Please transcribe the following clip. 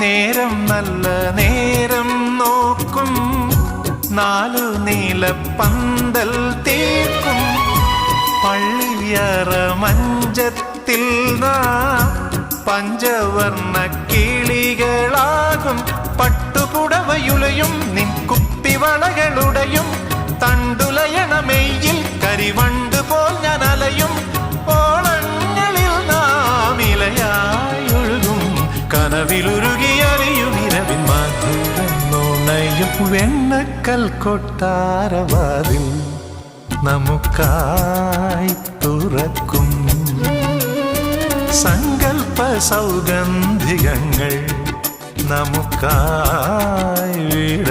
നേരം നല്ല നേരം നോക്കും, 4 നീലപ്പന്തൽ തീർക്കും. പള്ളിയറ മഞ്ചത്തിൽ പഞ്ചവർണ്ണ കിളികളാകും. പട്ടുപുടവയുലയും നിൻ കുപ്പിവളകളുടെയും തണ്ടുലയണമെയിൽ കരിവണ്ട് പോൽ ഞാൻ അലയും. ഓളങ്ങളിൽ നാം ഇലയായൊഴുകും, കനവിലുരുകിയറിയും ഇരവിൻ മധുരം നുണയും. വെണ്ണക്കൽ കൊട്ടാരവാതിൽ നമുക്കായി തുറക്കും, സങ്കൽപ്പ സൗഗന്ധികങ്ങൾ നമുക്കായി വിട